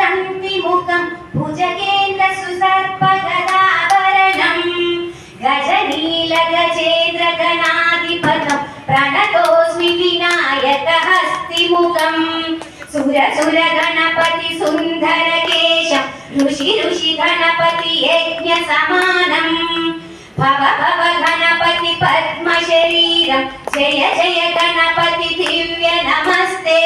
कान्तिमुखं भुजगेन्द्र सुसर्पगदाभरणं गजनीलगजेन्द्रगणाधिपतं प्रणतोऽस्मि विनायकहस्तिमुखं सुरसुरगणपति सुन्दरकेशं ऋषि गणपति यज्ञसमानं भव भव गणपति पद्मशरीरं जय जय गणपति दिव्य नमस्ते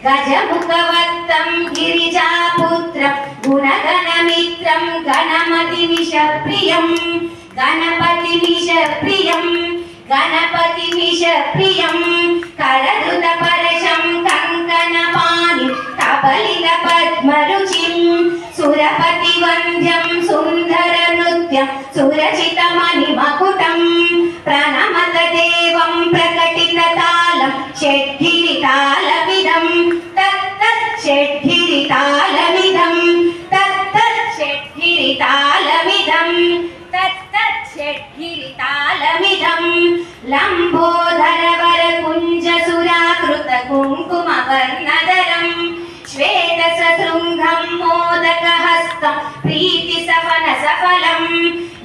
गजमुखवत्तं गिरिजापुत्रं गुणगणमित्रं गणपतिमिषप्रियं गणपतिमिषप्रियं करदृतपरशं कङ्कणपाणिं कबलितपद्मरुचिं सुरपतिवन्द्यं सुन्दरनृत्यं सुरचितमणिमकुटं प्रणमत देवं प्रकटिततालं षड्गिरितालमिदं तत्तत् षड्गिरितालमिदं तत्तत् षड्गिरितालमिदं तत्तत् षड्गिरितालमिदं लम्बोदरवरकुञ्जसुराकृत कुङ्कुमवर्णधरं श्वेतसशृङ्गं मोदकहस्तं प्रीतिसफलसफलं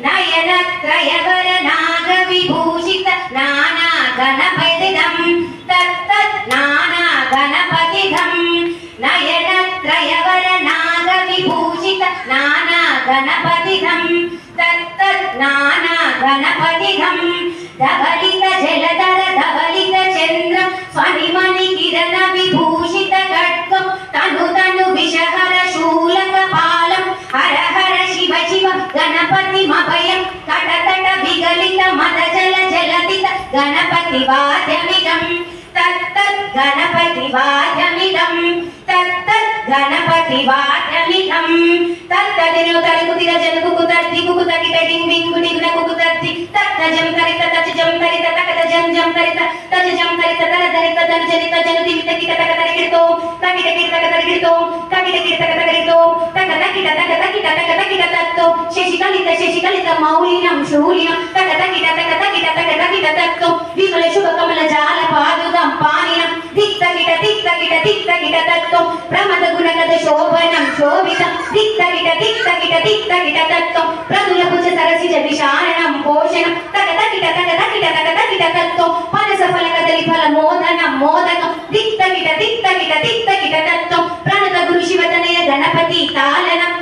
नयनत्रयवर नागविभूषित नानागणपतिदं तत्तत् नानागणपतिदं नयनत्रयवर नागविभूषित नानागणपतिदं तत्तत् नानागणपतिदं धवलित जलधर धवलित चन्द्रं स्वनिमणिकिरण विभूषित खड्गं तनु तनु विषहर शूलकपालं हर हर शिव शिव गणपतिमभयं तटतट विगलित मदजल जलदित गणपतिवाद्यमिदं तत्तत् गणपतिवाद्यमिदं तत्तत् गणपतिवाद्यमिदं तत्तदिनो तरिकुतिर जलकुकुतर्ति कुकुतकिट डिंग डिंग गुडिगुड कुकुतर्ति तत्तजं तरित तजं तरित तकत जं जं तरित तजं तरित तर तरित जन जनित जनुदिमित किट तक तरिकितो तकिट किट तक तरिकितो तकिट किट तक तरिकितो तकत किट तत्तो शेषिकलित मौलिनं शूलिनं तकत किट तत्तो विमल शुभ कमल जाल पादुकं पानिनं दिक्त किट तत्तो प्रमद गुणगत शोभनं शोभितं दिक्त किट तत्तो प्रदुल भुज सरसिज विशारणं पोषणं तकत किट तत्तो पनस फलकदलि फल मोदनं मोदकं दिक्त किट तत्तो प्रणत गुरु शिवतनय गणपति तालनं